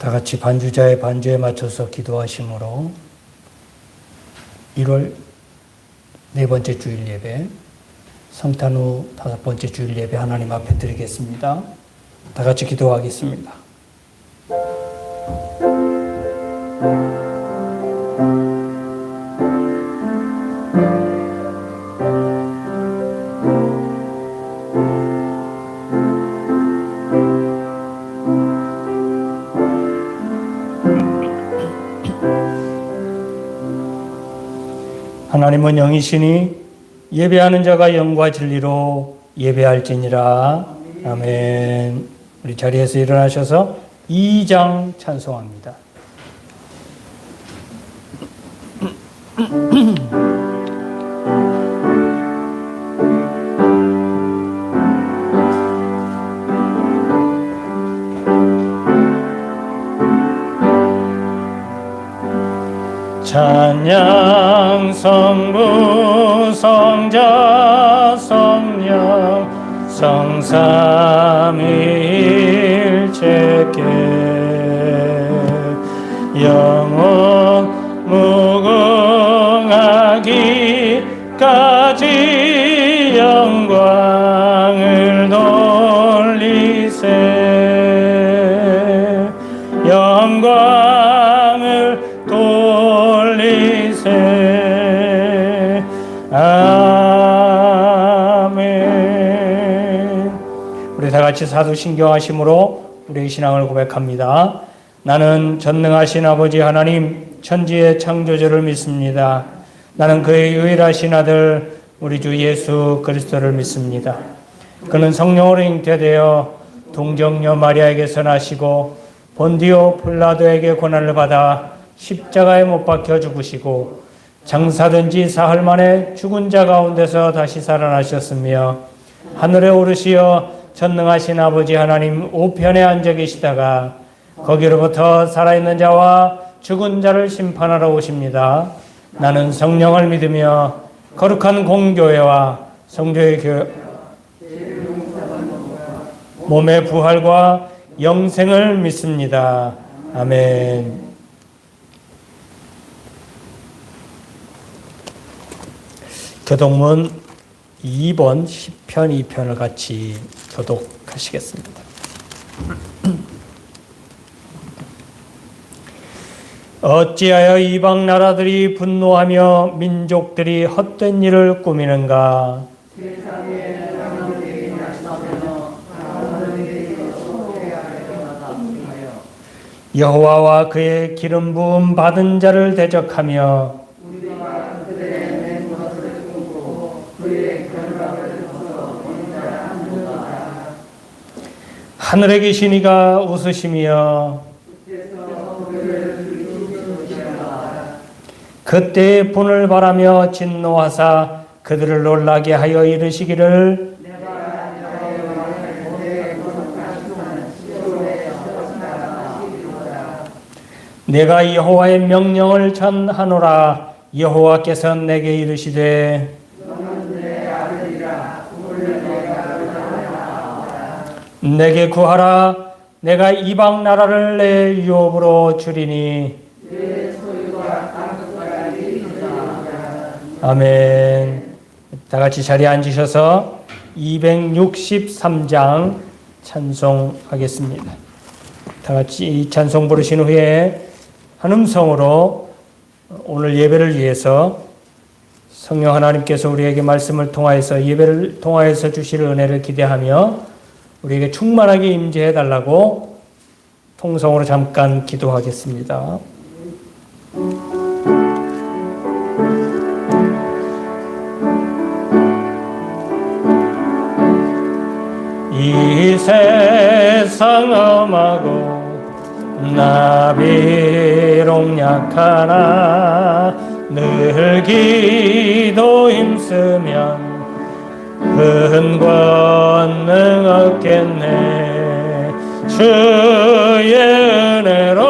다 같이 반주자의 반주에 맞춰서 기도하심으로 1월 네 번째 주일 예배, 성탄 후 다섯 번째 주일 예배 하나님 앞에 드리겠습니다. 다 같이 기도하겠습니다. 하나님은 영이시니 예배하는 자가 영과 진리로 예배할지니라. 아멘. 우리 자리에서 일어나셔서 2장 찬송합니다. 찬양 성부 성자 성령 성삼위일체께 영원 무궁하기까지 영광을 돌리세 영광을 돌리세. 아멘. 우리 다 같이 사도신경하심으로 우리의 신앙을 고백합니다. 나는 전능하신 아버지 하나님 천지의 창조주를 믿습니다. 나는 그의 유일하신 아들 우리 주 예수 그리스도를 믿습니다. 그는 성령으로 잉태되어 동정녀 마리아에게서 나시고 본디오 빌라도에게 고난을 받아 십자가에 못 박혀 죽으시고 장사된 지 사흘 만에 죽은 자 가운데서 다시 살아나셨으며 하늘에 오르시어 전능하신 아버지 하나님 우편에 앉아 계시다가 거기로부터 살아있는 자와 죽은 자를 심판하러 오십니다. 나는 성령을 믿으며 거룩한 공교회와 성도의 교회 몸의 부활과 영생을 믿습니다. 아멘. 교독문 2번 10편 2편을 같이 교독하시겠습니다. 어찌하여 이방 나라들이 분노하며 민족들이 헛된 일을 꾸미는가? 여호와와 그의 기름 부음 받은 자를 대적하며 하늘에 계신 이가 웃으시며 그때의 분을 바라며 진노하사 그들을 놀라게 하여 이르시기를 내가 여호와의 명령을 전하노라. 여호와께서 내게 이르시되 내게 구하라. 내가 이방 나라를 내 유업으로 주리니. 아멘. 다 같이 자리에 앉으셔서 263장 찬송하겠습니다. 다 같이 이 찬송 부르신 후에 한 음성으로 오늘 예배를 위해서 성령 하나님께서 우리에게 말씀을 통하여서 예배를 통하여서 주실 은혜를 기대하며 우리에게 충만하게 임재해 달라고 통성으로 잠깐 기도하겠습니다. 이 세상 험하고 나 비록 약하나 늘 기도 힘쓰면 큰 권능 얻겠네. 주의 은혜로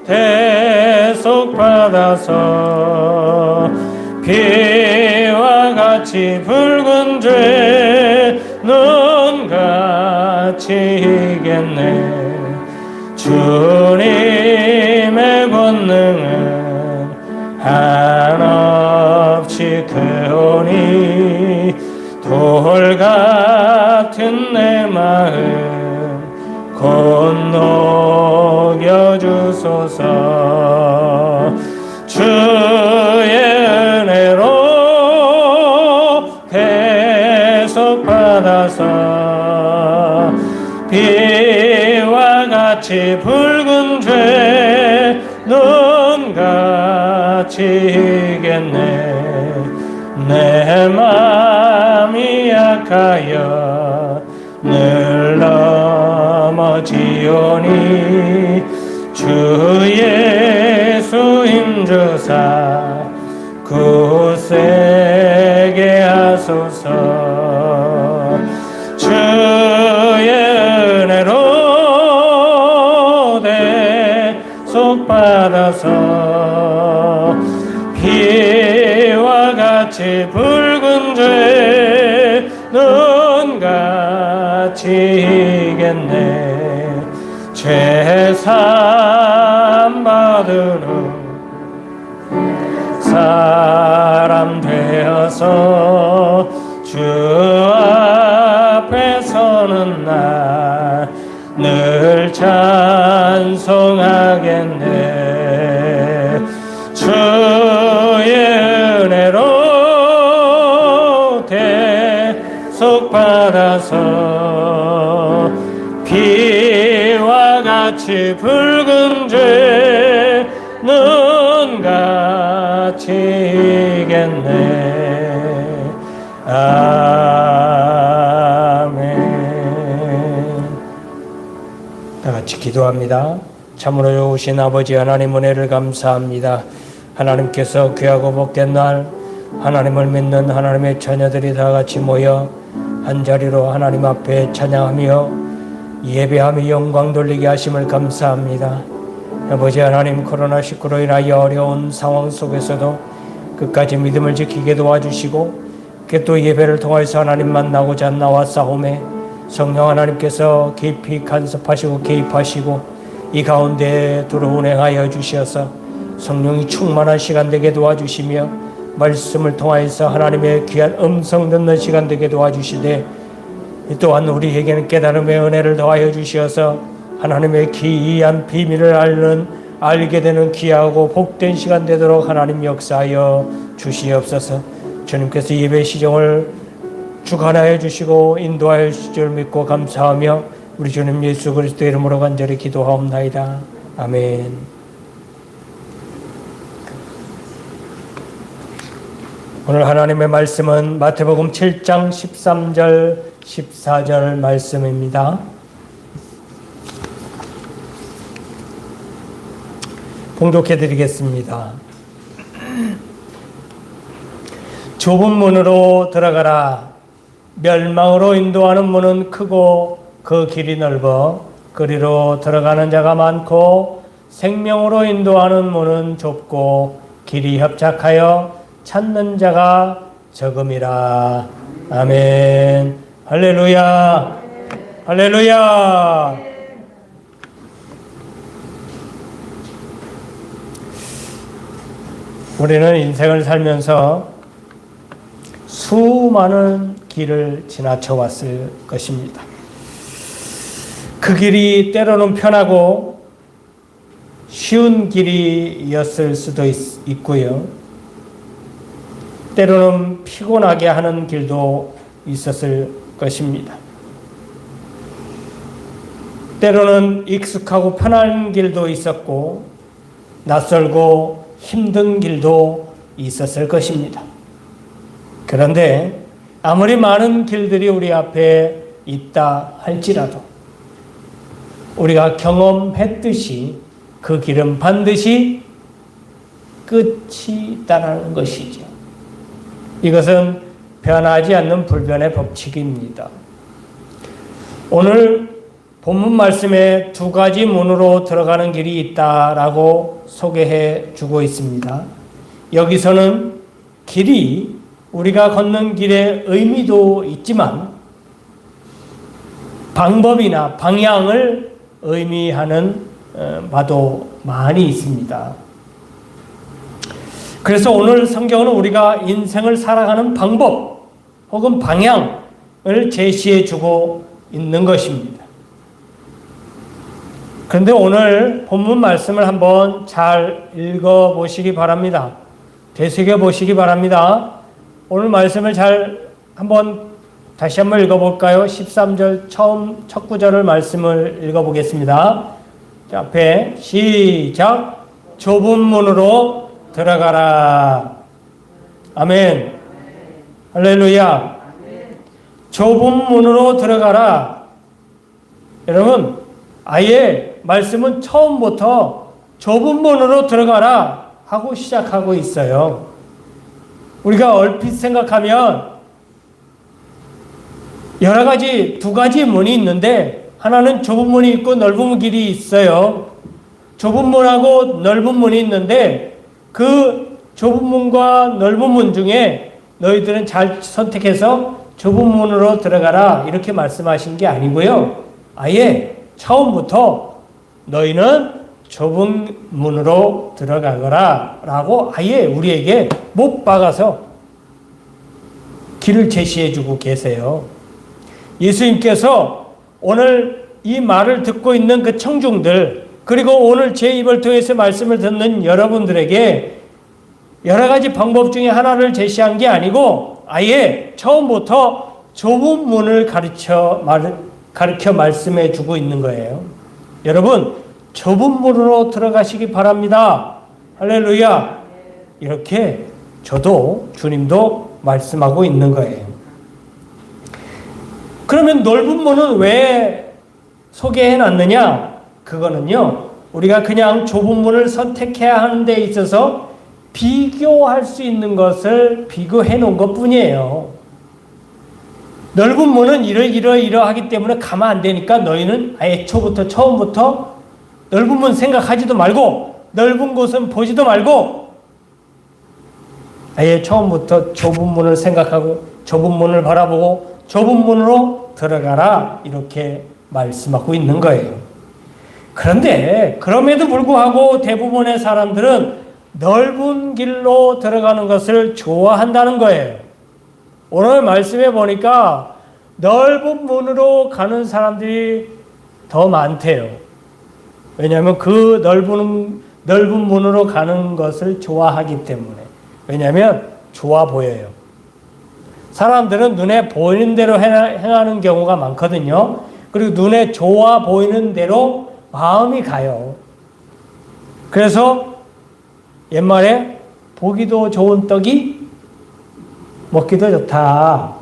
대속 받아서 피와 같이 붉은 죄 눈같이 이겠네. 주님의 권능은 한없이 크오니 돌 같은 내 마음 곧 녹여주소서. 주의 은혜로 계속 받아서 비와 같이 붉은 죄 눈같이 이겠네. 내 맘이 약하여 늘 넘어지오니 주 예수 힘주사 굳세게 하소서. 주의 은혜로 대속 받아서 피와 같이 붉은 죄 눈같이 이겠네. 죄사함 받은 후 사람 되어서 주 앞에 서는 날 늘 찬송하겠네. 주의 은혜로 대속 받아서 피와 같이 붉은 죄 눈같이 이겠네. 아멘. 다 같이 기도합니다. 참으로 좋으신 아버지 하나님 은혜를 감사합니다. 하나님께서 귀하고 복된 날 하나님을 믿는 하나님의 자녀들이 다 같이 모여 한자리로 하나님 앞에 찬양하며 예배하며 영광 돌리게 하심을 감사합니다. 아버지 하나님, 코로나19로 인하여 어려운 상황 속에서도 끝까지 믿음을 지키게 도와주시고 또 예배를 통해서 하나님 만나고자 나왔사오매 성령 하나님께서 깊이 간섭하시고 개입하시고 이 가운데 두루 운행하여 주시어서 성령이 충만한 시간 되게 도와주시며 말씀을 통하여서 하나님의 귀한 음성 듣는 시간 되게 도와주시되 또한 우리에게는 깨달음의 은혜를 더하여 주시어서 하나님의 기이한 비밀을 알게 되는 귀하고 복된 시간 되도록 하나님 역사하여 주시옵소서. 주님께서 예배 시정을 주관하여 주시고 인도하여 주실 줄 믿고 감사하며 우리 주님 예수 그리스도 이름으로 간절히 기도하옵나이다. 아멘. 오늘 하나님의 말씀은 마태복음 7장 13절 14절 말씀입니다. 봉독해 드리겠습니다. 좁은 문으로 들어가라. 멸망으로 인도하는 문은 크고 그 길이 넓어 그리로 들어가는 자가 많고 생명으로 인도하는 문은 좁고 길이 협착하여 찾는 자가 적음이라. 아멘. 할렐루야. 할렐루야. 우리는 인생을 살면서 수많은 길을 지나쳐 왔을 것입니다. 그 길이 때로는 편하고 쉬운 길이었을 수도 있고요. 때로는 피곤하게 하는 길도 있었을 것입니다. 때로는 익숙하고 편한 길도 있었고 낯설고 힘든 길도 있었을 것입니다. 그런데 아무리 많은 길들이 우리 앞에 있다 할지라도 우리가 경험했듯이 그 길은 반드시 끝이 있다는 것이죠. 이것은 변하지 않는 불변의 법칙입니다. 오늘 본문 말씀에 두 가지 문으로 들어가는 길이 있다라고 소개해 주고 있습니다. 여기서는 길이 우리가 걷는 길의 의미도 있지만 방법이나 방향을 의미하는 바도 많이 있습니다. 그래서 오늘 성경은 우리가 인생을 살아가는 방법 혹은 방향을 제시해 주고 있는 것입니다. 그런데 오늘 본문 말씀을 한번 잘 읽어 보시기 바랍니다. 되새겨 보시기 바랍니다. 오늘 말씀을 다시 한번 읽어볼까요? 13절 첫 구절을 말씀을 읽어보겠습니다. 자, 앞에 시작. 좁은 문으로 들어가라. 아멘. 할렐루야. 좁은 문으로 들어가라. 여러분, 아예 말씀은 처음부터 좁은 문으로 들어가라 하고 시작하고 있어요. 우리가 얼핏 생각하면 여러 가지, 두 가지 문이 있는데 하나는 좁은 문이 있고 넓은 길이 있어요. 좁은 문하고 넓은 문이 있는데 그 좁은 문과 넓은 문 중에 너희들은 잘 선택해서 좁은 문으로 들어가라 이렇게 말씀하신 게 아니고요. 아예 처음부터 너희는 좁은 문으로 들어가거라 라고 아예 우리에게 못 박아서 길을 제시해 주고 계세요. 예수님께서 오늘 이 말을 듣고 있는 그 청중들, 그리고 오늘 제 입을 통해서 말씀을 듣는 여러분들에게 여러 가지 방법 중에 하나를 제시한 게 아니고 아예 처음부터 좁은 문을 가르쳐 말씀해 주고 있는 거예요. 여러분, 좁은 문으로 들어가시기 바랍니다. 할렐루야. 이렇게 저도 주님도 말씀하고 있는 거예요. 그러면 넓은 문은 왜 소개해 놨느냐? 그거는요, 우리가 그냥 좁은 문을 선택해야 하는 데 있어서 비교할 수 있는 것을 비교해 놓은 것 뿐이에요. 넓은 문은 이러하기 때문에 가면 안 되니까 너희는 아예 처음부터 넓은 문 생각하지도 말고 넓은 곳은 보지도 말고 아예 처음부터 좁은 문을 생각하고 좁은 문을 바라보고 좁은 문으로 들어가라 이렇게 말씀하고 있는 거예요. 그런데 그럼에도 불구하고 대부분의 사람들은 넓은 길로 들어가는 것을 좋아한다는 거예요. 오늘 말씀해 보니까 넓은 문으로 가는 사람들이 더 많대요. 왜냐하면 그 넓은 문으로 가는 것을 좋아하기 때문에. 왜냐하면 좋아 보여요. 사람들은 눈에 보이는 대로 행하는 경우가 많거든요. 그리고 눈에 좋아 보이는 대로 마음이 가요. 그래서 옛말에 보기도 좋은 떡이 먹기도 좋다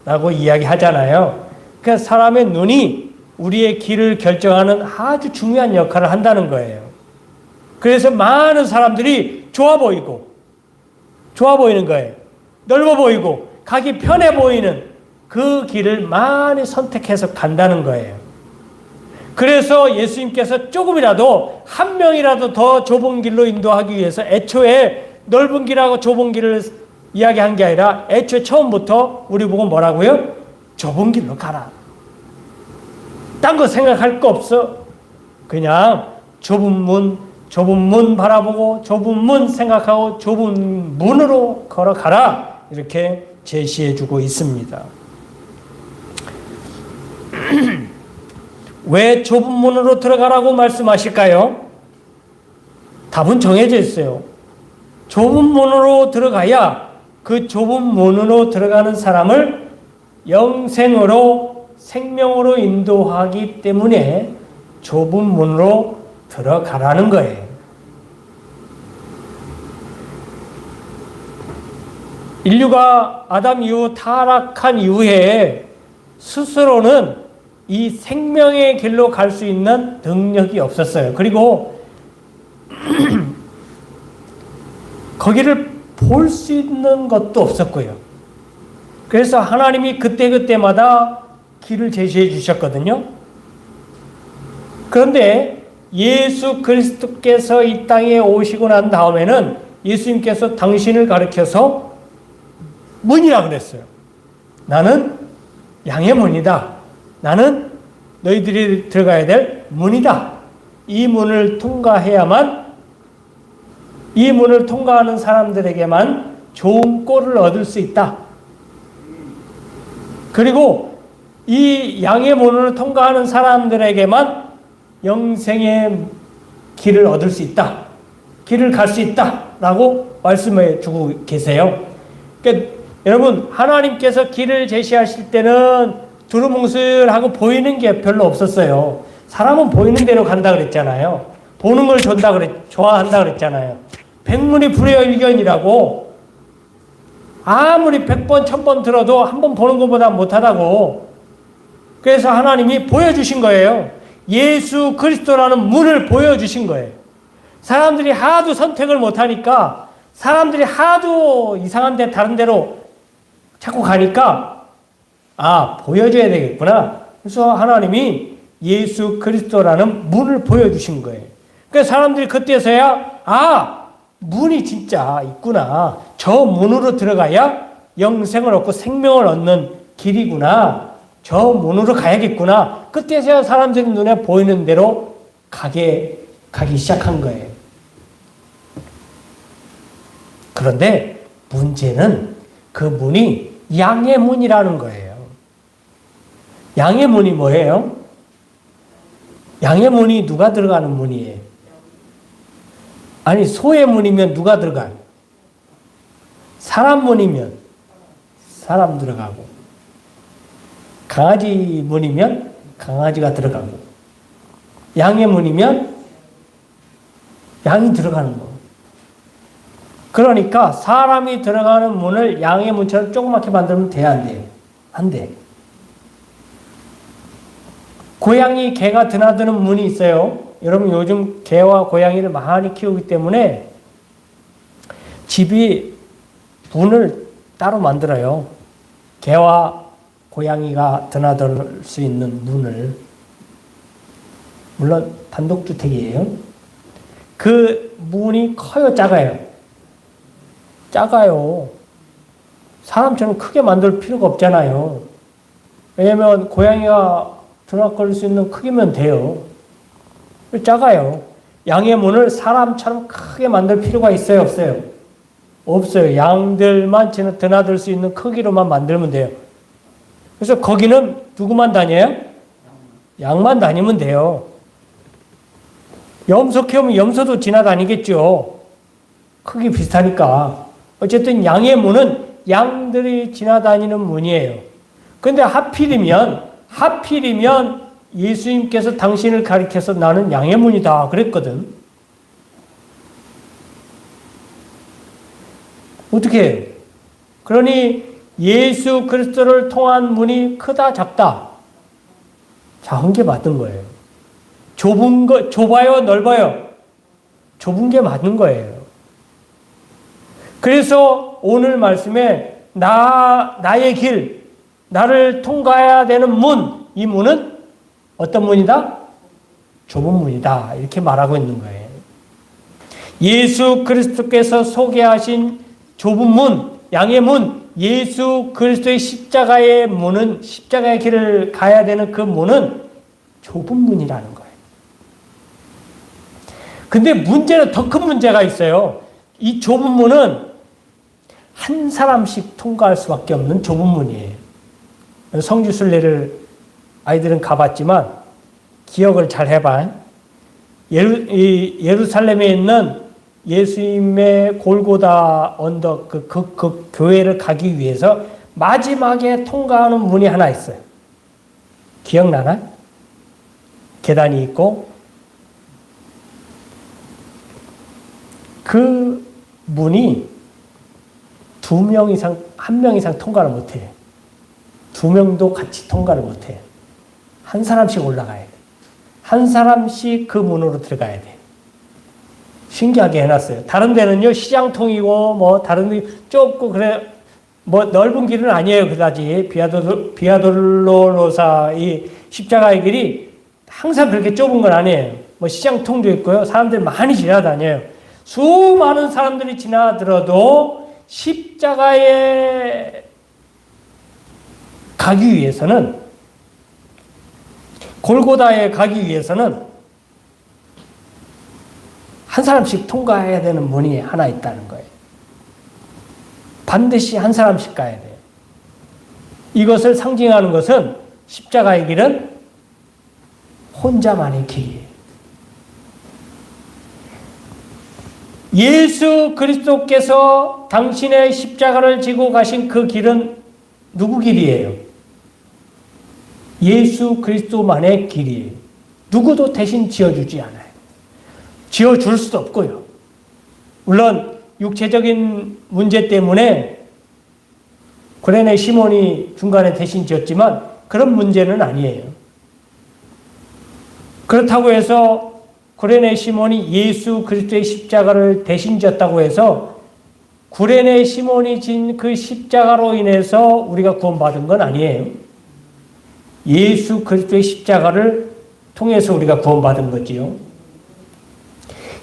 라고 이야기하잖아요. 그러니까 사람의 눈이 우리의 길을 결정하는 아주 중요한 역할을 한다는 거예요. 그래서 많은 사람들이 좋아 보이는 거예요. 넓어 보이고 가기 편해 보이는 그 길을 많이 선택해서 간다는 거예요. 그래서 예수님께서 조금이라도 한 명이라도 더 좁은 길로 인도하기 위해서 애초에 넓은 길하고 좁은 길을 이야기한 게 아니라 애초에 처음부터 우리 보고 뭐라고요? 좁은 길로 가라. 딴 거 생각할 거 없어. 그냥 좁은 문 바라보고 좁은 문 생각하고 좁은 문으로 걸어가라. 이렇게 제시해 주고 있습니다. 왜 좁은 문으로 들어가라고 말씀하실까요? 답은 정해져 있어요. 좁은 문으로 들어가야 그 좁은 문으로 들어가는 사람을 영생으로 생명으로 인도하기 때문에 좁은 문으로 들어가라는 거예요. 인류가 아담 이후 타락한 이후에 스스로는 이 생명의 길로 갈 수 있는 능력이 없었어요. 그리고 거기를 볼 수 있는 것도 없었고요. 그래서 하나님이 그때마다 길을 제시해 주셨거든요. 그런데 예수 그리스도께서 이 땅에 오시고 난 다음에는 예수님께서 당신을 가리켜서 문이라 그랬어요. 나는 양의 문이다. 나는 너희들이 들어가야 될 문이다. 이 문을 통과해야만, 이 문을 통과하는 사람들에게만 좋은 꼴을 얻을 수 있다. 그리고 이 양의 문을 통과하는 사람들에게만 영생의 길을 얻을 수 있다. 길을 갈 수 있다. 라고 말씀해 주고 계세요. 그러니까 여러분, 하나님께서 길을 제시하실 때는 두루뭉술하고 보이는 게 별로 없었어요. 사람은 보이는 대로 간다 그랬잖아요. 보는 걸 좋아한다 그랬잖아요. 백문이 불여일견이라고, 아무리 100번, 1000번 들어도 한 번 보는 것보다 못하다고. 그래서 하나님이 보여주신 거예요. 예수 그리스도라는 문을 보여주신 거예요. 사람들이 하도 선택을 못하니까, 사람들이 하도 이상한 데 다른 데로 자꾸 가니까, 아, 보여줘야 되겠구나. 그래서 하나님이 예수 그리스도라는 문을 보여주신 거예요. 그래서 사람들이 그때서야, 아, 문이 진짜 있구나. 저 문으로 들어가야 영생을 얻고 생명을 얻는 길이구나. 저 문으로 가야겠구나. 그때서야 사람들이 눈에 보이는 대로 가기 시작한 거예요. 그런데 문제는 그 문이 양의 문이라는 거예요. 양의 문이 뭐예요? 양의 문이 누가 들어가는 문이에요? 아니, 소의 문이면 누가 들어가요? 사람 문이면 사람 들어가고, 강아지 문이면 강아지가 들어가고, 양의 문이면 양이 들어가는 거. 그러니까 사람이 들어가는 문을 양의 문처럼 조그맣게 만들면 돼야 안 돼요? 안 돼. 고양이, 개가 드나드는 문이 있어요. 여러분, 요즘 개와 고양이를 많이 키우기 때문에 집이 문을 따로 만들어요. 개와 고양이가 드나들 수 있는 문을. 물론 단독주택이에요. 그 문이 커요, 작아요? 작아요. 사람처럼 크게 만들 필요가 없잖아요. 왜냐면 고양이가 드나들 수 있는 크기면 돼요. 작아요. 양의 문을 사람처럼 크게 만들 필요가 있어요, 없어요? 없어요. 양들만 드나들 수 있는 크기로만 만들면 돼요. 그래서 거기는 누구만 다녀요? 양만 다니면 돼요. 염소 키우면 염소도 지나다니겠죠. 크기 비슷하니까. 어쨌든 양의 문은 양들이 지나다니는 문이에요. 근데 하필이면 예수님께서 당신을 가리켜서 나는 양의 문이다 그랬거든. 어떻게 해요? 그러니 예수 그리스도를 통한 문이 크다 작다? 작은 게 맞는 거예요. 좁아요 넓어요? 좁은 게 맞는 거예요. 그래서 오늘 말씀에 나의 길, 나를 통과해야 되는 문, 이 문은 어떤 문이다? 좁은 문이다. 이렇게 말하고 있는 거예요. 예수 그리스도께서 소개하신 좁은 문, 양의 문, 예수 그리스도의 십자가의 문은, 십자가의 길을 가야 되는 그 문은 좁은 문이라는 거예요. 근데 문제는 더 큰 문제가 있어요. 이 좁은 문은 한 사람씩 통과할 수밖에 없는 좁은 문이에요. 성지순례를 아이들은 가봤지만 기억을 잘 해봐. 예루살렘에 있는 예수님의 골고다 언덕 그 교회를 가기 위해서 마지막에 통과하는 문이 하나 있어요. 기억나나? 계단이 있고 그 문이 2명 이상, 1명 이상 통과를 못해요. 2명도 같이 통과를 못해요. 한 사람씩 올라가야 돼. 한 사람씩 그 문으로 들어가야 돼. 신기하게 해놨어요. 다른 데는요, 시장통이고, 다른 데 좁고, 그래, 넓은 길은 아니에요, 그다지. 비아돌로로사, 이 십자가의 길이 항상 그렇게 좁은 건 아니에요. 시장통도 있고요. 사람들이 많이 지나다녀요. 수많은 사람들이 지나들어도 십자가에 가기 위해서는, 골고다에 가기 위해서는 한 사람씩 통과해야 되는 문이 하나 있다는 거예요. 반드시 한 사람씩 가야 돼요. 이것을 상징하는 것은 십자가의 길은 혼자만의 길이에요. 예수 그리스도께서 당신의 십자가를 지고 가신 그 길은 누구 길이에요? 예수 그리스도만의 길이에요. 누구도 대신 지어주지 않아요. 지어줄 수도 없고요. 물론 육체적인 문제 때문에 구레네 시몬이 중간에 대신 지었지만 그런 문제는 아니에요. 그렇다고 해서 구레네 시몬이 예수 그리스도의 십자가를 대신 지었다고 해서 구레네 시몬이 진 그 십자가로 인해서 우리가 구원받은 건 아니에요. 예수 그리스도의 십자가를 통해서 우리가 구원받은 거지요.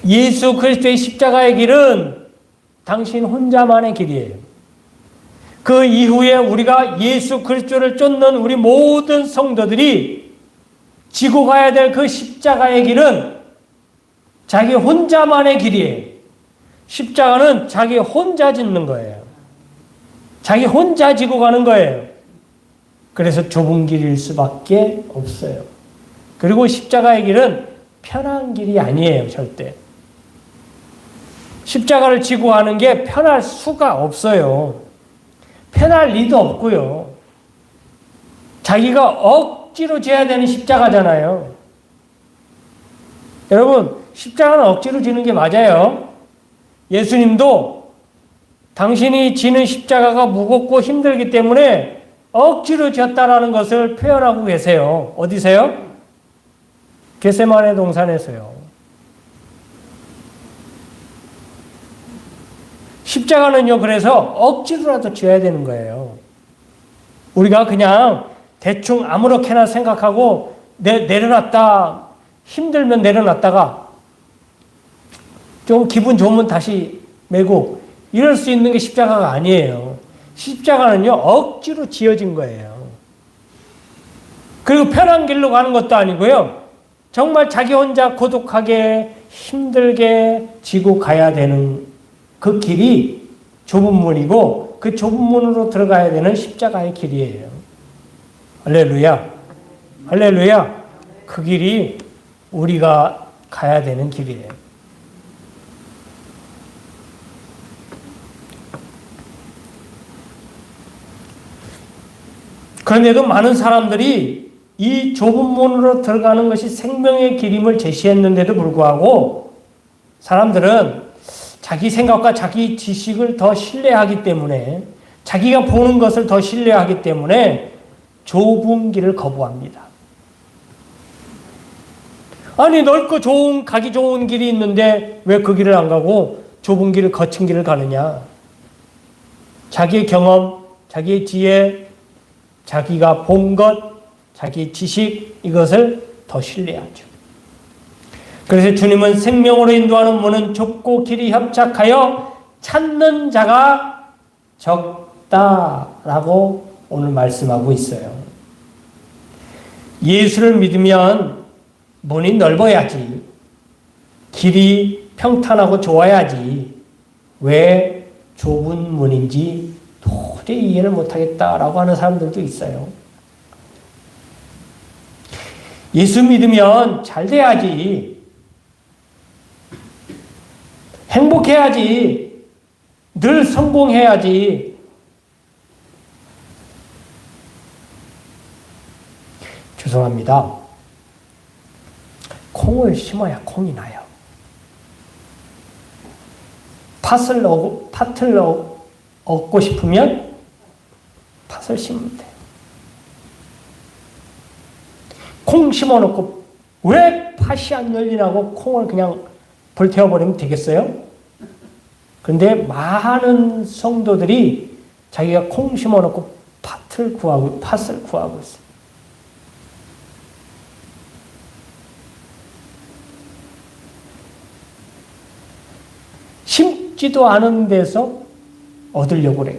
예수 그리스도의 십자가의 길은 당신 혼자만의 길이에요. 그 이후에 우리가 예수 그리스도를 쫓는 우리 모든 성도들이 지고 가야 될 그 십자가의 길은 자기 혼자만의 길이에요. 십자가는 자기 혼자 짓는 거예요. 자기 혼자 지고 가는 거예요. 그래서 좁은 길일 수밖에 없어요. 그리고 십자가의 길은 편한 길이 아니에요, 절대. 십자가를 지고 가는 게 편할 수가 없어요. 편할 리도 없고요. 자기가 억지로 져야 되는 십자가잖아요. 여러분, 십자가는 억지로 지는 게 맞아요. 예수님도 당신이 지는 십자가가 무겁고 힘들기 때문에 억지로 졌다라는 것을 표현하고 계세요. 어디세요? 겟세마네 동산에서요. 십자가는요, 그래서 억지로라도 져야 되는 거예요. 우리가 그냥 대충 아무렇게나 생각하고 내려놨다, 힘들면 내려놨다가 좀 기분 좋으면 다시 메고 이럴 수 있는 게 십자가가 아니에요. 십자가는요, 억지로 지어진 거예요. 그리고 편한 길로 가는 것도 아니고요. 정말 자기 혼자 고독하게 힘들게 지고 가야 되는 그 길이 좁은 문이고 그 좁은 문으로 들어가야 되는 십자가의 길이에요. 할렐루야. 할렐루야. 그 길이 우리가 가야 되는 길이에요. 그런데도 많은 사람들이 이 좁은 문으로 들어가는 것이 생명의 길임을 제시했는데도 불구하고 사람들은 자기 생각과 자기 지식을 더 신뢰하기 때문에 자기가 보는 것을 더 신뢰하기 때문에 좁은 길을 거부합니다. 아니 넓고 좋은 가기 좋은 길이 있는데 왜 그 길을 안 가고 좁은 길을 거친 길을 가느냐. 자기의 경험, 자기의 지혜, 자기가 본 것, 자기 지식 이것을 더 신뢰하죠. 그래서 주님은 생명으로 인도하는 문은 좁고 길이 협착하여 찾는 자가 적다라고 오늘 말씀하고 있어요. 예수를 믿으면 문이 넓어야지. 길이 평탄하고 좋아야지. 왜 좁은 문인지 도저히 이해를 못하겠다라고 하는 사람들도 있어요. 예수 믿으면 잘 돼야지. 행복해야지. 늘 성공해야지. 죄송합니다. 콩을 심어야 콩이 나요. 팥을 얻고 싶으면 팥을 심으면 돼요. 콩 심어놓고 왜 팥이 안 열리냐고 콩을 그냥 불태워버리면 되겠어요? 그런데 많은 성도들이 자기가 콩 심어놓고 팥을 구하고 있어요. 심지도 않은 데서 얻으려고 그래요.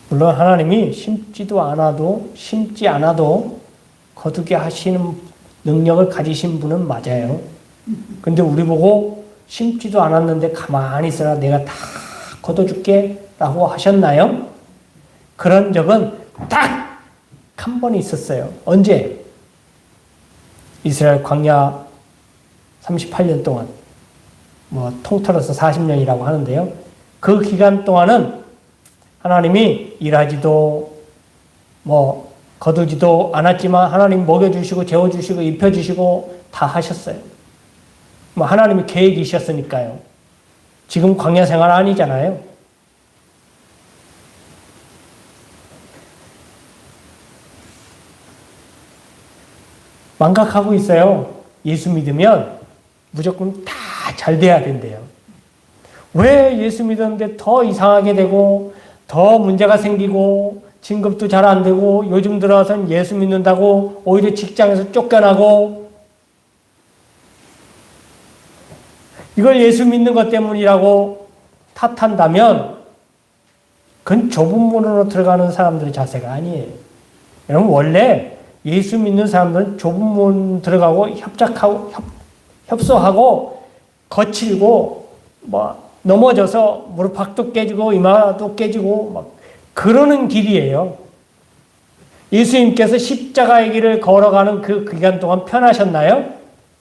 물론 하나님이 심지 않아도 거두게 하시는 능력을 가지신 분은 맞아요. 근데 우리 보고 심지도 않았는데 가만히 있어라 내가 다 거둬줄게 라고 하셨나요? 그런 적은 딱 한 번 있었어요. 언제? 이스라엘 광야 38년 동안 통틀어서 40년이라고 하는데요. 그 기간 동안은 하나님이 일하지도 거두지도 않았지만 하나님 먹여주시고 재워주시고 입혀주시고 다 하셨어요. 하나님이 계획이셨으니까요. 지금 광야 생활 아니잖아요. 망각하고 있어요. 예수 믿으면 무조건 다 잘 돼야 된대요. 왜 예수 믿었는데 더 이상하게 되고 더 문제가 생기고 진급도 잘 안 되고 요즘 들어와서는 예수 믿는다고 오히려 직장에서 쫓겨나고 이걸 예수 믿는 것 때문이라고 탓한다면 그건 좁은 문으로 들어가는 사람들의 자세가 아니에요. 여러분 원래 예수 믿는 사람들은 좁은 문 들어가고 협소하고 거칠고 넘어져서 무릎팍도 깨지고 이마도 깨지고 그러는 길이에요. 예수님께서 십자가의 길을 걸어가는 그 기간 동안 편하셨나요?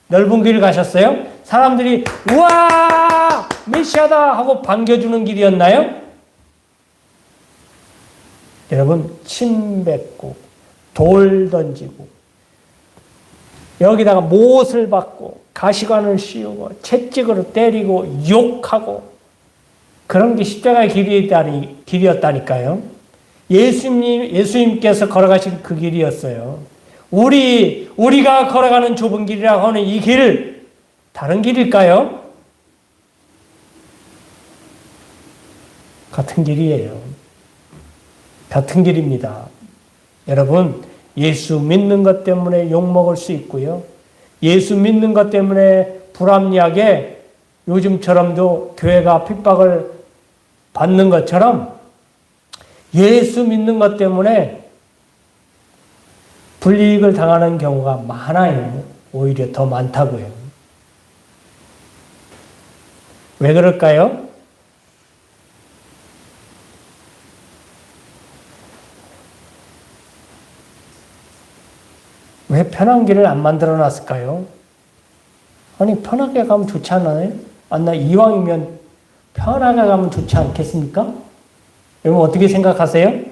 넓은 길을 가셨어요? 사람들이 우와 메시아다 하고 반겨주는 길이었나요? 여러분 침 뱉고 돌 던지고 여기다가 못을 받고 가시관을 씌우고 채찍으로 때리고 욕하고 그런 게 십자가의 길이었다니까요. 예수님께서 걸어가신 그 길이었어요. 우리가 걸어가는 좁은 길이라고 하는 이 길, 다른 길일까요? 같은 길이에요. 같은 길입니다. 여러분, 예수 믿는 것 때문에 욕먹을 수 있고요. 예수 믿는 것 때문에 불합리하게 요즘처럼도 교회가 핍박을 받는 것처럼 예수 믿는 것 때문에 불이익을 당하는 경우가 많아요. 오히려 더 많다고요. 왜 그럴까요? 왜 편한 길을 안 만들어 놨을까요? 아니, 편하게 가면 좋지 않아요? 이왕이면 편하게 가면 좋지 않겠습니까? 여러분 어떻게 생각하세요?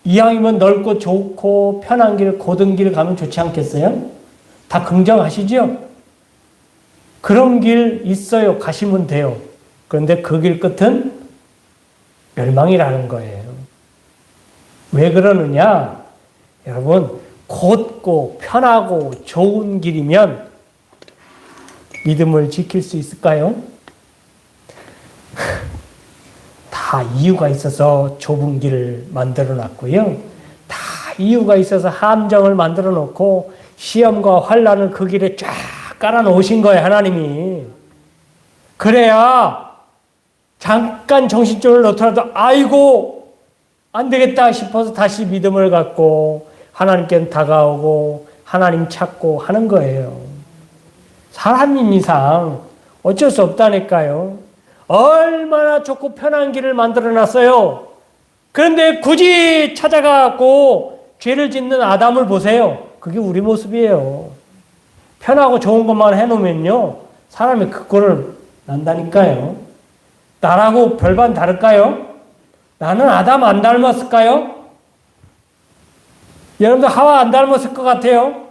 이왕이면 넓고 좋고 편한 길, 고든 길 가면 좋지 않겠어요? 다 긍정하시죠? 그런 길 있어요. 가시면 돼요. 그런데 그 길 끝은 멸망이라는 거예요. 왜 그러느냐? 여러분, 곧고 편하고 좋은 길이면 믿음을 지킬 수 있을까요? 다 이유가 있어서 좁은 길을 만들어 놨고요. 다 이유가 있어서 함정을 만들어 놓고 시험과 환난을 그 길에 쫙 깔아 놓으신 거예요, 하나님이. 그래야 잠깐 정신줄을 놓더라도 아이고 안 되겠다 싶어서 다시 믿음을 갖고 하나님께 다가오고 하나님 찾고 하는 거예요. 사람인 이상 어쩔 수 없다니까요. 얼마나 좋고 편한 길을 만들어놨어요. 그런데 굳이 찾아가고 죄를 짓는 아담을 보세요. 그게 우리 모습이에요. 편하고 좋은 것만 해놓으면요, 사람이 그거를 난다니까요. 나라고 별반 다를까요? 나는 아담 안 닮았을까요? 여러분들 하와 안 닮았을 것 같아요?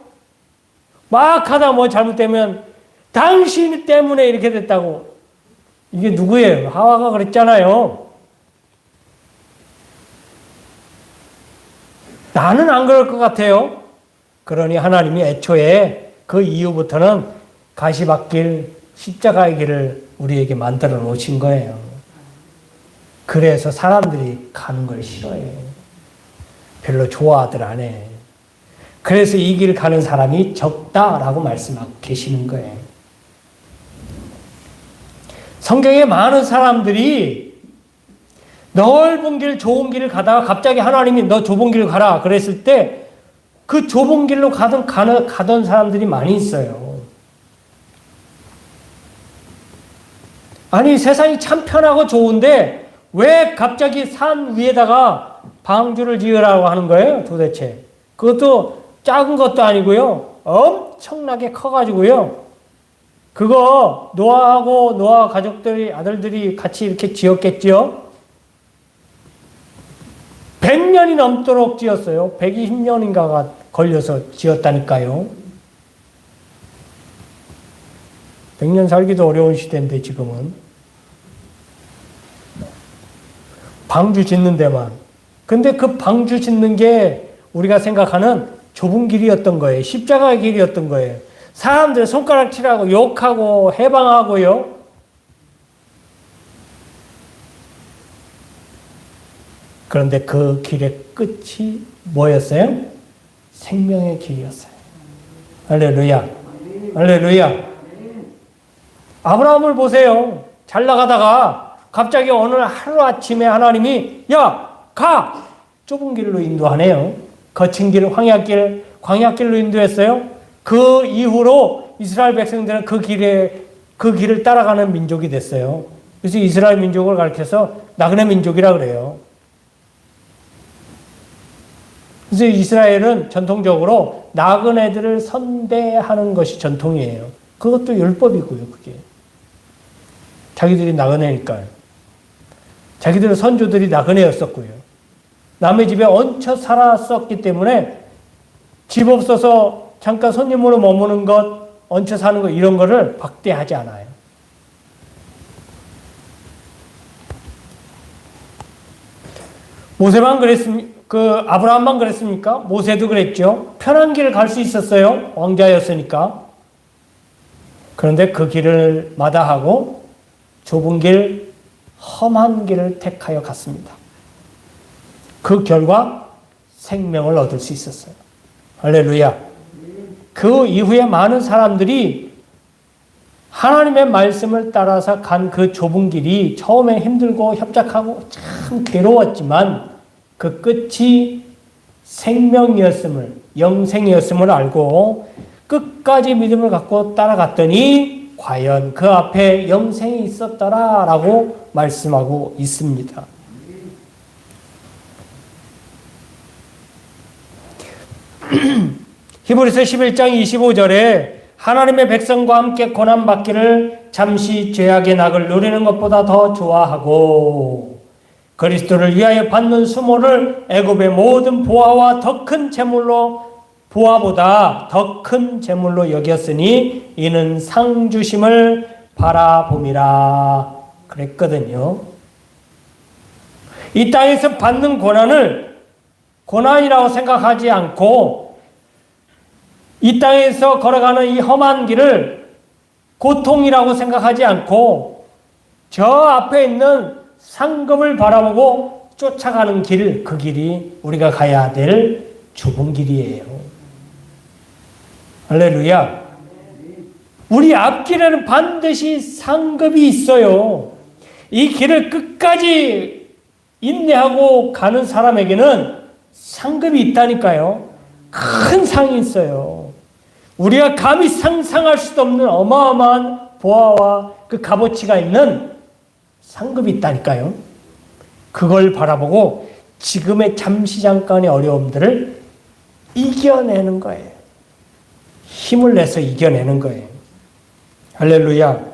막 하다 뭐 잘못되면 당신 때문에 이렇게 됐다고. 이게 누구예요? 하와가 그랬잖아요. 나는 안 그럴 것 같아요. 그러니 하나님이 애초에 그 이후부터는 가시밭길, 십자가의 길을 우리에게 만들어 놓으신 거예요. 그래서 사람들이 가는 걸 싫어해요. 별로 좋아하들 안 해. 그래서 이 길 가는 사람이 적다라고 말씀하고 계시는 거예요. 성경에 많은 사람들이 넓은 길, 좋은 길을 가다가 갑자기 하나님이 너 좁은 길 가라 그랬을 때 그 좁은 길로 가던 사람들이 많이 있어요. 아니, 세상이 참 편하고 좋은데 왜 갑자기 산 위에다가 방주를 지으라고 하는 거예요, 도대체? 그것도 작은 것도 아니고요. 엄청나게 커가지고요. 그거 노아하고 노아 가족들이, 아들들이 같이 이렇게 지었겠죠? 100년이 넘도록 지었어요. 120년인가가 걸려서 지었다니까요. 100년 살기도 어려운 시대인데 지금은. 방주 짓는 데만. 근데 그 방주 짓는 게 우리가 생각하는 좁은 길이었던 거예요. 십자가의 길이었던 거예요. 사람들 손가락질하고 욕하고 해방하고요. 그런데 그 길의 끝이 뭐였어요? 생명의 길이었어요. 할렐루야. 할렐루야. 아브라함을 보세요. 잘 나가다가 갑자기 어느 하루아침에 하나님이 야, 가! 좁은 길로 인도하네요. 거친 길, 광야길로 인도했어요. 그 이후로 이스라엘 백성들은 그 길을 따라가는 민족이 됐어요. 그래서 이스라엘 민족을 가르쳐서 나그네 민족이라 그래요. 그래서 이스라엘은 전통적으로 나그네들을 선대하는 것이 전통이에요. 그것도 율법이고요, 그게. 자기들이 나그네니까요. 자기들의 선조들이 나그네였었고요. 남의 집에 얹혀 살았었기 때문에 집 없어서 잠깐 손님으로 머무는 것, 얹혀 사는 것, 이런 거를 박대하지 않아요. 모세만 그랬습니까? 아브라함만 그랬습니까? 모세도 그랬죠. 편한 길을 갈 수 있었어요. 왕자였으니까. 그런데 그 길을 마다하고 좁은 길, 험한 길을 택하여 갔습니다. 그 결과 생명을 얻을 수 있었어요. 할렐루야. 그 이후에 많은 사람들이 하나님의 말씀을 따라서 간 그 좁은 길이 처음에 힘들고 협착하고 참 괴로웠지만 그 끝이 생명이었음을, 영생이었음을 알고 끝까지 믿음을 갖고 따라갔더니 과연 그 앞에 영생이 있었더라라고 말씀하고 있습니다. 히브리서 11장 25절에 하나님의 백성과 함께 고난받기를 잠시 죄악의 낙을 누리는 것보다 더 좋아하고 그리스도를 위하여 받는 수모를 애굽의 모든 보화와 더 큰 재물로 보화보다 더 큰 재물로 여겼으니 이는 상 주심을 바라봄이라 그랬거든요. 이 땅에서 받는 고난을 고난이라고 생각하지 않고 이 땅에서 걸어가는 이 험한 길을 고통이라고 생각하지 않고 저 앞에 있는 상급을 바라보고 쫓아가는 길, 그 길이 우리가 가야 될 좁은 길이에요. 할렐루야. 우리 앞길에는 반드시 상급이 있어요. 이 길을 끝까지 인내하고 가는 사람에게는 상급이 있다니까요. 큰 상이 있어요. 우리가 감히 상상할 수도 없는 어마어마한 보화와 그 값어치가 있는 상급이 있다니까요. 그걸 바라보고 지금의 잠시 잠깐의 어려움들을 이겨내는 거예요. 힘을 내서 이겨내는 거예요. 할렐루야.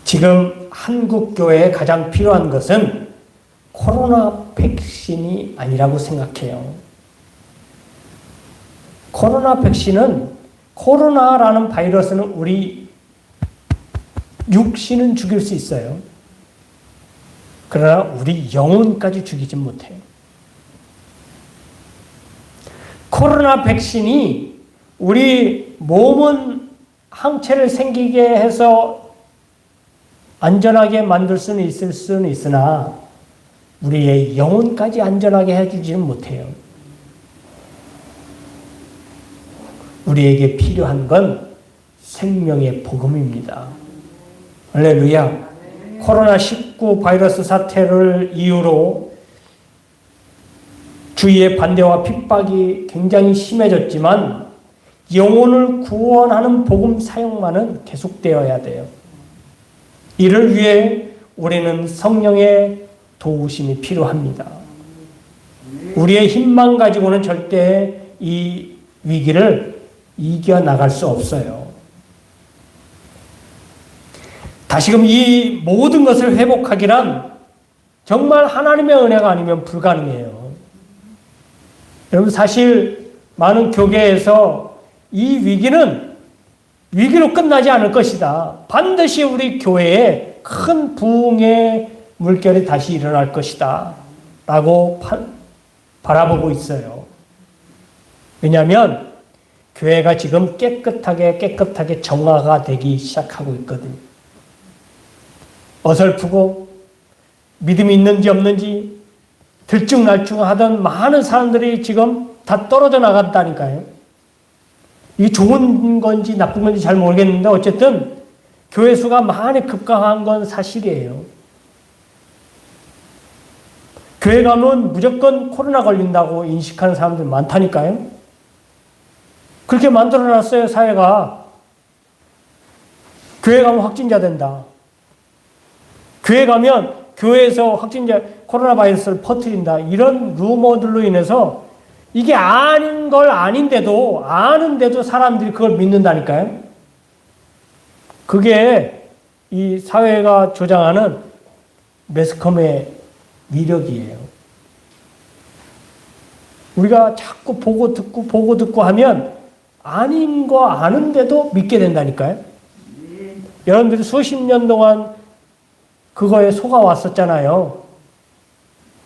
지금 한국 교회에 가장 필요한 것은 코로나 백신이 아니라고 생각해요. 코로나 백신은, 코로나라는 바이러스는 우리 육신은 죽일 수 있어요. 그러나 우리 영혼까지 죽이지 못해요. 코로나 백신이 우리 몸은 항체를 생기게 해서 안전하게 만들 수는 있을 수는 있으나 우리의 영혼까지 안전하게 해주지는 못해요. 우리에게 필요한 건 생명의 복음입니다. 할렐루야. 코로나19 바이러스 사태를 이유로 주위의 반대와 핍박이 굉장히 심해졌지만 영혼을 구원하는 복음 사역만은 계속되어야 돼요. 이를 위해 우리는 성령의 도우심이 필요합니다. 우리의 힘만 가지고는 절대 이 위기를 이겨나갈 수 없어요. 다시금 이 모든 것을 회복하기란 정말 하나님의 은혜가 아니면 불가능해요. 여러분, 사실 많은 교회에서 이 위기는 위기로 끝나지 않을 것이다. 반드시 우리 교회에 큰 부흥의 물결이 다시 일어날 것이다. 라고 바라보고 있어요. 왜냐하면 교회가 지금 깨끗하게 정화가 되기 시작하고 있거든요. 어설프고 믿음이 있는지 없는지 들쭉날쭉하던 많은 사람들이 지금 다 떨어져 나간다니까요. 이게 좋은 건지 나쁜 건지 잘 모르겠는데 어쨌든 교회 수가 많이 급감한 건 사실이에요. 교회 가면 무조건 코로나 걸린다고 인식하는 사람들 많다니까요. 그렇게 만들어놨어요, 사회가. 교회 가면 확진자 된다. 교회 가면 교회에서 확진자 코로나 바이러스를 퍼뜨린다. 이런 루머들로 인해서 이게 아닌 걸 아닌데도 아는데도 사람들이 그걸 믿는다니까요. 그게 이 사회가 조장하는 매스컴의 위력이에요. 우리가 자꾸 보고 듣고 하면 아닌 거 아는데도 믿게 된다니까요. 여러분들이 수십 년 동안 그거에 속아왔었잖아요.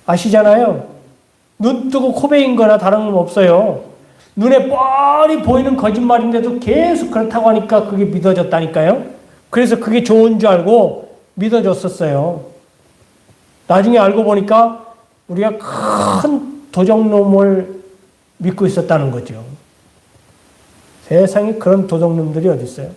아시잖아요. 눈 뜨고 코 베인 거나 다른 건 없어요. 눈에 뻔히 보이는 거짓말인데도 계속 그렇다고 하니까 그게 믿어졌다니까요. 그래서 그게 좋은 줄 알고 믿어줬었어요. 나중에 알고 보니까 우리가 큰 도적놈을 믿고 있었다는 거죠. 세상에 그런 도적놈들이 어디 있어요?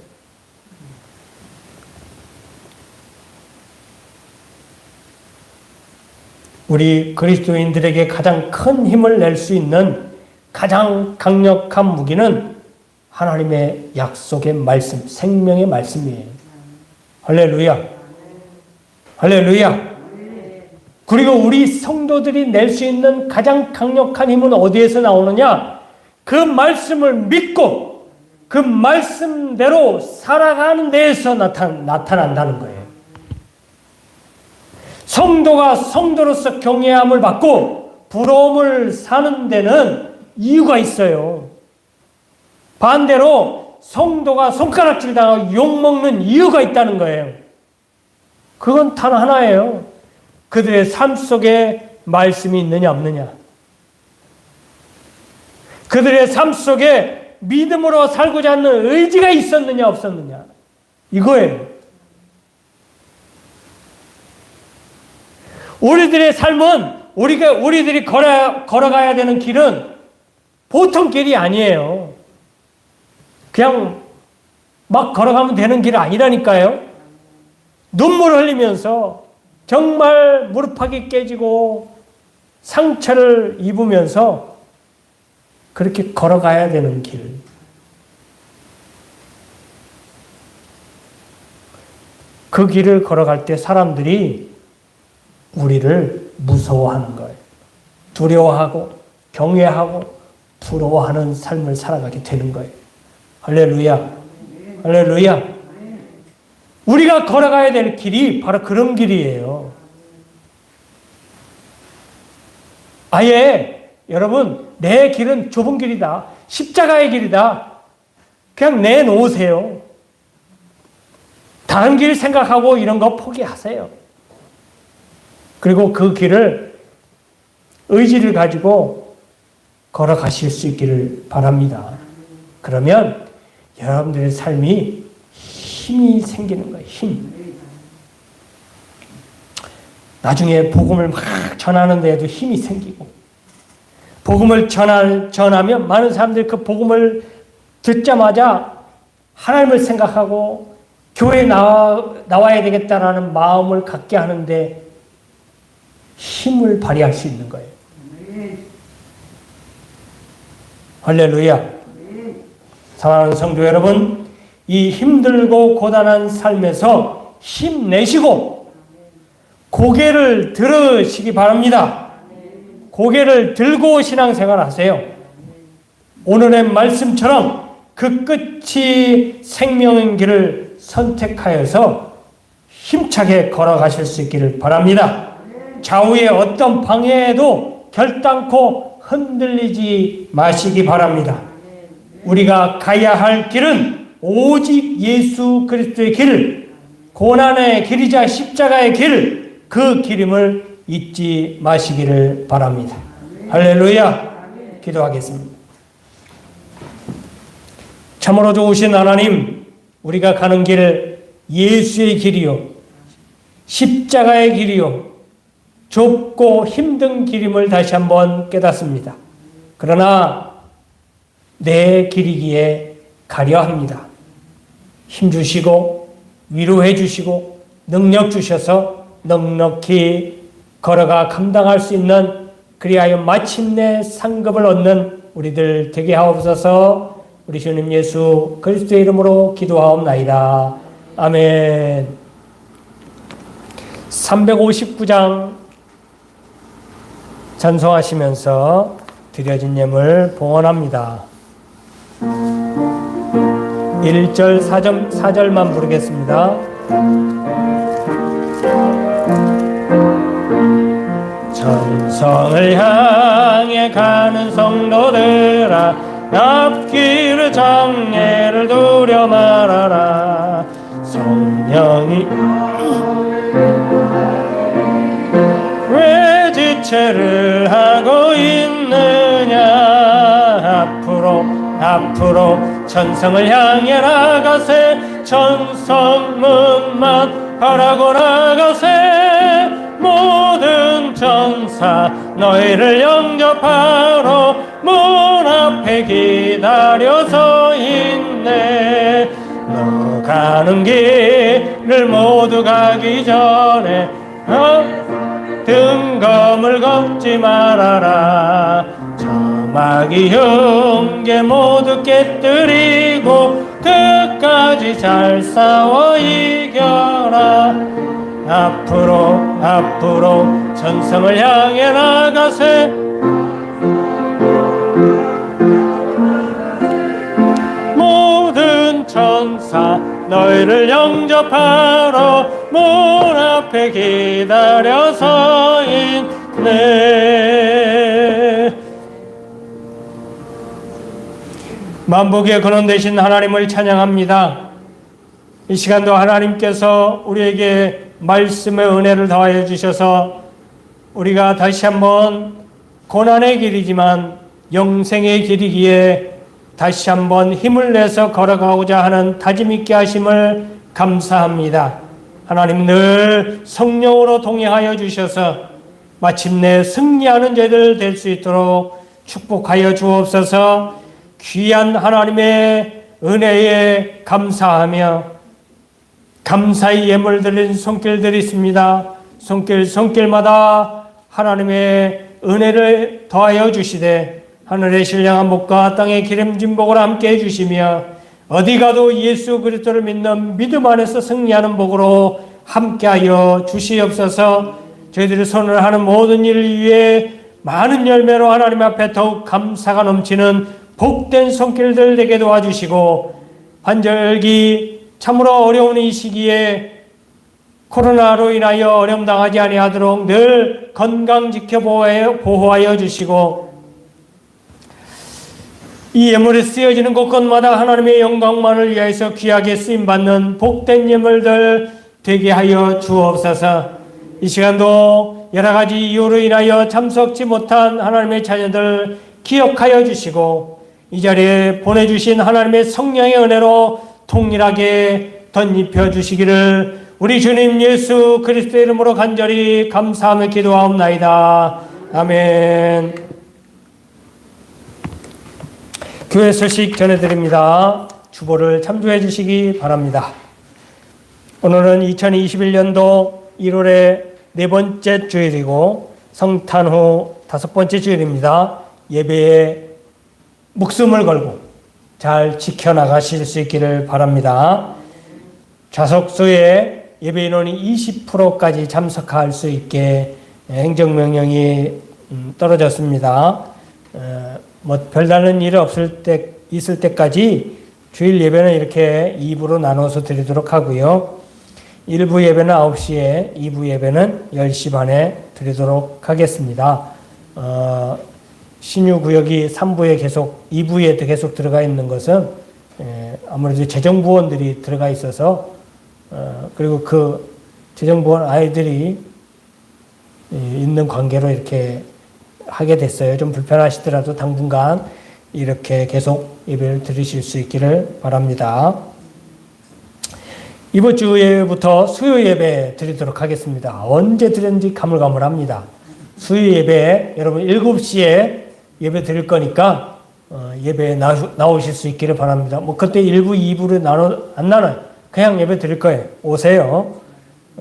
우리 그리스도인들에게 가장 큰 힘을 낼 수 있는 가장 강력한 무기는 하나님의 약속의 말씀, 생명의 말씀이에요. 할렐루야. 할렐루야. 그리고 우리 성도들이 낼 수 있는 가장 강력한 힘은 어디에서 나오느냐? 그 말씀을 믿고 그 말씀대로 살아가는 데에서 나타난다는 거예요. 성도가 성도로서 경외함을 받고 부러움을 사는 데는 이유가 있어요. 반대로 성도가 손가락질 당하고 욕먹는 이유가 있다는 거예요. 그건 단 하나예요. 그들의 삶 속에 말씀이 있느냐 없느냐. 그들의 삶 속에 믿음으로 살고자 하는 의지가 있었느냐 없었느냐. 이거예요. 우리들의 삶은 우리들이 걸어가야 되는 길은 보통 길이 아니에요. 그냥 막 걸어가면 되는 길이 아니라니까요. 눈물을 흘리면서 정말 무릎팍이 깨지고 상처를 입으면서 그렇게 걸어가야 되는 길. 그 길을 걸어갈 때 사람들이 우리를 무서워하는 거예요. 두려워하고 경외하고 부러워하는 삶을 살아가게 되는 거예요. 할렐루야. 할렐루야. 우리가 걸어가야 될 길이 바로 그런 길이에요. 아예 여러분, 내 길은 좁은 길이다. 십자가의 길이다. 그냥 내놓으세요. 다른 길 생각하고 이런 거 포기하세요. 그리고 그 길을 의지를 가지고 걸어가실 수 있기를 바랍니다. 그러면 여러분들의 삶이 힘이 생기는 거예요. 힘. 나중에 복음을 막 전하는 데에도 힘이 생기고 복음을 전하면 많은 사람들이 그 복음을 듣자마자 하나님을 생각하고 교회에 나와야 되겠다라는 마음을 갖게 하는데 힘을 발휘할 수 있는 거예요. 할렐루야. 사랑하는 성도 여러분, 이 힘들고 고단한 삶에서 힘내시고 고개를 들으시기 바랍니다. 고개를 들고 신앙생활 하세요. 오늘의 말씀처럼 그 끝이 생명의 길을 선택하여서 힘차게 걸어가실 수 있기를 바랍니다. 좌우의 어떤 방해에도 결단코 흔들리지 마시기 바랍니다. 우리가 가야 할 길은 오직 예수 그리스도의 길, 고난의 길이자 십자가의 길, 그 길임을 잊지 마시기를 바랍니다. 할렐루야. 기도하겠습니다. 참으로 좋으신 하나님, 우리가 가는 길 예수의 길이요 십자가의 길이요 좁고 힘든 길임을 다시 한번 깨닫습니다. 그러나 내 길이기에 가려 합니다. 힘주시고 위로해 주시고 능력 주셔서 넉넉히 걸어가 감당할 수 있는, 그리하여 마침내 상급을 얻는 우리들 되게 하옵소서. 우리 주님 예수 그리스도의 이름으로 기도하옵나이다. 아멘. 359장 찬송하시면서 드려진 예물 봉헌합니다. 1절 4절만 부르겠습니다. 천성을 향해 가는 성도들아, 앞길의 장애를 두려 말아라. 성령이 왜 지체를 하고 있느냐. 앞으로 천성을 향해 나가세. 천성문만 바라고 나가세. 모든 천사 너희를 영접하러 문 앞에 기다려서 있네. 너 가는 길을 모두 가기 전에 등검을 걷지 말아라. 마귀 흉계 모두 깨뜨리고 끝까지 잘 싸워 이겨라. 앞으로 천성을 향해 나가세. 모든 천사 너희를 영접하러 문 앞에 기다려서 있네. 만복의 근원 되신 하나님을 찬양합니다. 이 시간도 하나님께서 우리에게 말씀의 은혜를 더하여 주셔서 우리가 다시 한번 고난의 길이지만 영생의 길이기에 다시 한번 힘을 내서 걸어가고자 하는 다짐 있게 하심을 감사합니다. 하나님 늘 성령으로 동행하여 주셔서 마침내 승리하는 저희들 될 수 있도록 축복하여 주옵소서. 귀한 하나님의 은혜에 감사하며 감사의 예물 드린 손길들이 있습니다. 손길마다 하나님의 은혜를 더하여 주시되 하늘의 신령한 복과 땅의 기름진 복을 함께 해주시며 어디 가도 예수 그리스도를 믿는 믿음 안에서 승리하는 복으로 함께하여 주시옵소서. 저희들이 손을 하는 모든 일을 위해 많은 열매로 하나님 앞에 더욱 감사가 넘치는 복된 손길들 되게 도와주시고, 환절기 참으로 어려운 이 시기에 코로나로 인하여 어려움 당하지 아니하도록 늘 건강 지켜 보호하여 주시고, 이 예물이 쓰여지는 곳곳마다 하나님의 영광만을 위하여서 귀하게 쓰임받는 복된 예물들 되게 하여 주옵소서. 이 시간도 여러 가지 이유로 인하여 참석치 못한 하나님의 자녀들 기억하여 주시고, 이 자리에 보내주신 하나님의 성령의 은혜로 통일하게 덧입혀 주시기를 우리 주님 예수 그리스도의 이름으로 간절히 감사하며 기도하옵나이다. 아멘. 교회 소식 전해드립니다. 주보를 참조해 주시기 바랍니다. 오늘은 2021년도 1월의 네 번째 주일이고 성탄 후 다섯 번째 주일입니다. 예배에 목숨을 걸고 잘 지켜나가실 수 있기를 바랍니다. 좌석소에 예배 인원이 20%까지 참석할 수 있게 행정명령이 떨어졌습니다. 별다른 일 있을 때까지 주일 예배는 이렇게 2부로 나눠서 드리도록 하고요. 1부 예배는 9시에, 2부 예배는 10시 반에 드리도록 하겠습니다. 신유구역이 2부에 계속 들어가 있는 것은 아무래도 재정부원들이 들어가 있어서 그리고 그 재정부원 아이들이 있는 관계로 이렇게 하게 됐어요. 좀 불편하시더라도 당분간 이렇게 계속 예배를 드리실 수 있기를 바랍니다. 이번 주부터 수요 예배 드리도록 하겠습니다. 언제 드렸는지 가물가물합니다. 수요 예배 여러분 7시에 예배 드릴 거니까 예배에 나오실 수 있기를 바랍니다. 그때 1부, 2부를 안 나눠요. 그냥 예배 드릴 거예요. 오세요.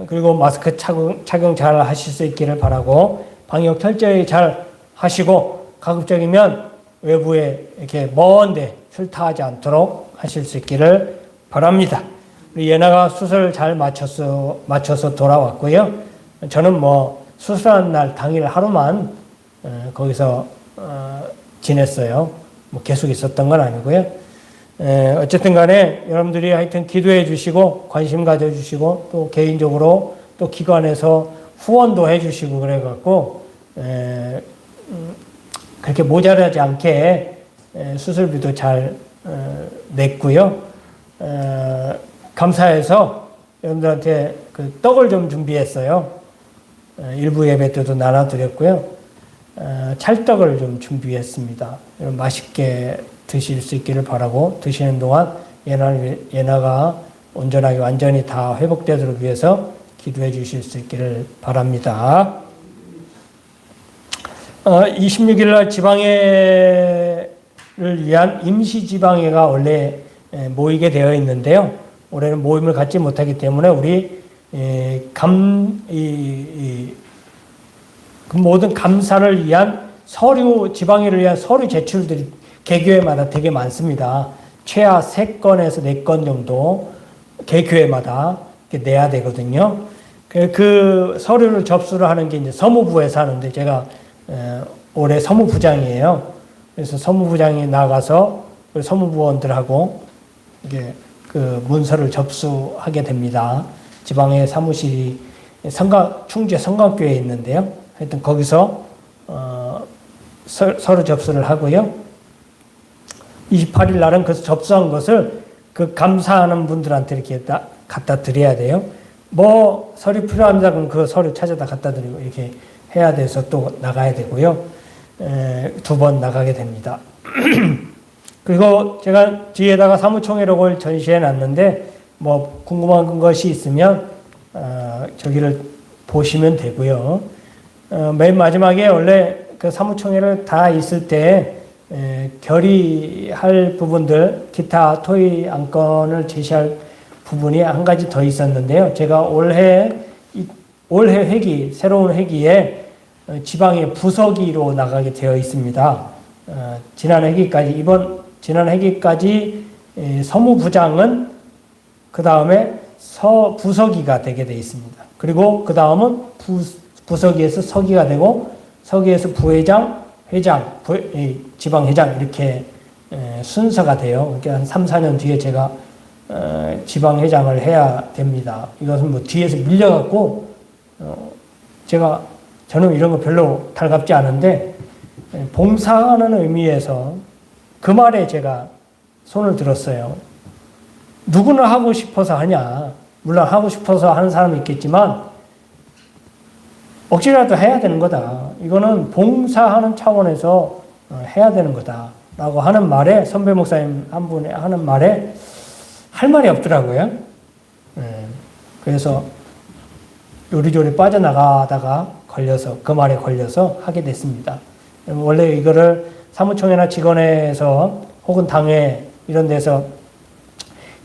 그리고 마스크 착용 잘 하실 수 있기를 바라고 방역 철저히 잘 하시고 가급적이면 외부에 이렇게 먼데 출타하지 않도록 하실 수 있기를 바랍니다. 우리 예나가 수술 잘 맞춰서 돌아왔고요. 저는 수술한 날 당일 하루만 거기서 지냈어요. 계속 있었던 건 아니고요. 어쨌든 간에 여러분들이 하여튼 기도해 주시고 관심 가져 주시고 또 개인적으로 또 기관에서 후원도 해 주시고 그래갖고 그렇게 모자라지 않게 수술비도 잘 냈고요. 감사해서 여러분들한테 그 떡을 좀 준비했어요. 일부 예배 때도 나눠드렸고요. 찰떡을 좀 준비했습니다. 여러분 맛있게 드실 수 있기를 바라고 드시는 동안 예나가 온전하게 완전히 다 회복되도록 위해서 기도해 주실 수 있기를 바랍니다. 26일 날 지방회를 위한 임시지방회가 원래 모이게 되어 있는데요. 올해는 모임을 갖지 못하기 때문에 우리 그 모든 감사를 위한 지방회를 위한 서류 제출들이 개교회마다 되게 많습니다. 최하 3건에서 4건 정도 개교회마다 내야 되거든요. 그 서류를 접수를 하는 게 이제 사무부에서 하는데 제가 올해 사무부장이에요. 그래서 사무부장이 나가서 사무부원들하고 이게 그 문서를 접수하게 됩니다. 지방의 사무실이 충주에 성곽교회에 있는데요. 하여튼 거기서 서류 접수를 하고요. 28일 날은 그 접수한 것을 그 감사하는 분들한테 이렇게 갖다 드려야 돼요. 서류 필요합니다. 그럼 그 서류 찾아다 갖다 드리고 이렇게 해야 돼서 또 나가야 되고요. 2번 나가게 됩니다. 그리고 제가 뒤에다가 사무총회록을 전시해 놨는데 궁금한 것이 있으면 저기를 보시면 되고요. 맨 마지막에 원래 그 사무총회를 다 있을 때 결의할 부분들 기타 토의 안건을 제시할 부분이 한 가지 더 있었는데요. 제가 올해 회기 새로운 회기에 지방의 부서기로 나가게 되어 있습니다. 지난 회기까지 서무부장은 그 다음에 부서기가 되게 되어 있습니다. 그리고 그 다음은 부서기에서 서기가 되고 서기에서 부회장, 회장, 지방회장 이렇게 순서가 돼요. 그러니까 한 3, 4년 뒤에 제가 지방회장을 해야 됩니다. 이것은 뒤에서 밀려갖고 저는 이런 거 별로 달갑지 않은데 봉사하는 의미에서 그 말에 제가 손을 들었어요. 누구나 하고 싶어서 하냐. 물론 하고 싶어서 하는 사람이 있겠지만 억지라도 해야 되는 거다. 이거는 봉사하는 차원에서 해야 되는 거다. 라고 하는 말에 선배 목사님 한 분이 하는 말에 할 말이 없더라고요. 그래서 요리조리 빠져나가다가 그 말에 걸려서 하게 됐습니다. 원래 이거를 사무총회나 직원회에서 혹은 당회 이런 데서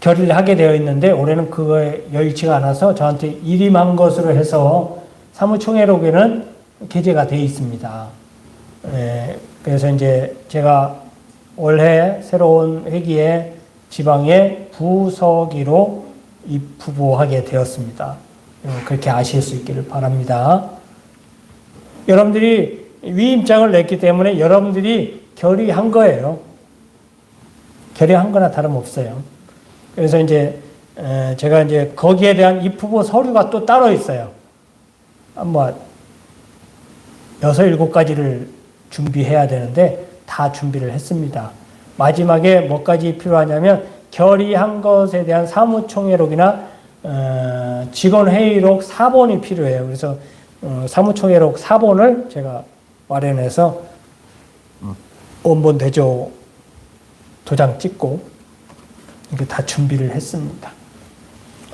결의를 하게 되어 있는데 올해는 그거에 여의치가 않아서 저한테 일임한 것으로 해서 사무총회록에는 게재가 되어 있습니다. 그래서 이제 제가 올해 새로운 회기에 지방의 부서기로 입후보하게 되었습니다. 그렇게 아실 수 있기를 바랍니다. 여러분들이 위임장을 냈기 때문에 여러분들이 결의한 거예요. 결의한 거나 다름없어요. 그래서 이제 제가 이제 거기에 대한 입후보 서류가 또 따로 있어요. 뭐 6, 7가지를 준비해야 되는데 다 준비를 했습니다. 마지막에 뭐까지 필요하냐면 결의한 것에 대한 사무총회록이나 직원회의록 4본이 필요해요. 그래서 사무총회록 4본을 제가 마련해서 원본 대조 도장 찍고 이렇게 다 준비를 했습니다.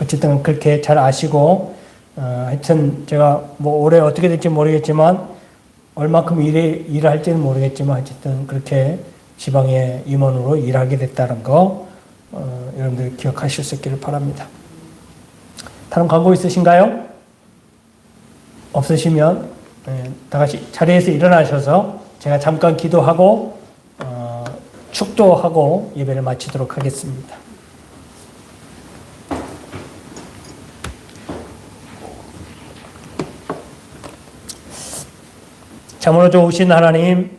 어쨌든 그렇게 잘 아시고 하여튼 제가 뭐 올해 어떻게 될지 모르겠지만 얼마큼 일할지는 모르겠지만 어쨌든 그렇게 지방의 임원으로 일하게 됐다는 거 여러분들 기억하실 수 있기를 바랍니다. 다른 광고 있으신가요? 없으시면 다 같이 자리에서 일어나셔서 제가 잠깐 기도하고 축도하고 예배를 마치도록 하겠습니다. 참으로 좋으신 하나님,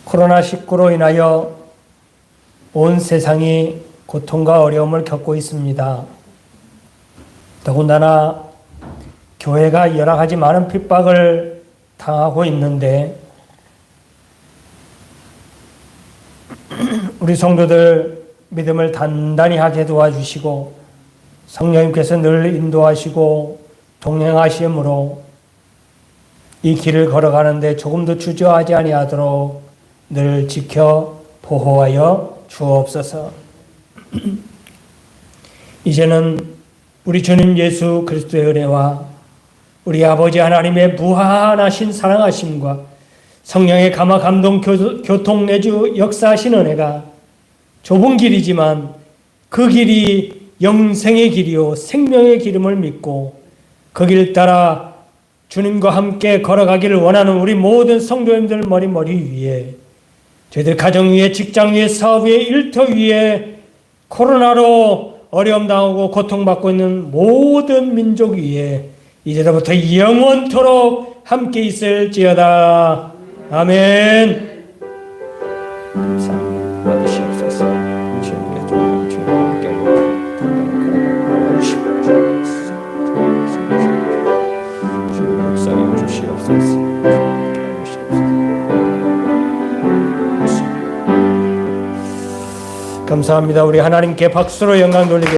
코로나19로 인하여 온 세상이 고통과 어려움을 겪고 있습니다. 더군다나 교회가 여러 가지 많은 핍박을 당하고 있는데 우리 성도들 믿음을 단단히 하게 도와주시고 성령님께서 늘 인도하시고 동행하심으로 이 길을 걸어가는데 조금도 주저하지 아니하도록 늘 지켜 보호하여 주옵소서. 이제는 우리 주님 예수 그리스도의 은혜와 우리 아버지 하나님의 무한하신 사랑하심과 성령의 감화 감동 교통 내주 역사하신 은혜가 좁은 길이지만 그 길이 영생의 길이요 생명의 길임을 믿고 그 길 따라 주님과 함께 걸어가기를 원하는 우리 모든 성도님들 머리 위에 저희들 가정 위에 직장 위에 사업 위에 일터 위에 코로나로 어려움 당하고 고통받고 있는 모든 민족 위에 이제부터 영원토록 함께 있을지어다. 아멘. 받으시옵소서. 주님께 주님과 함께 주님 역사해 주시옵소서. 감사합니다. 우리 하나님께 박수로 영광 돌리겠습니다.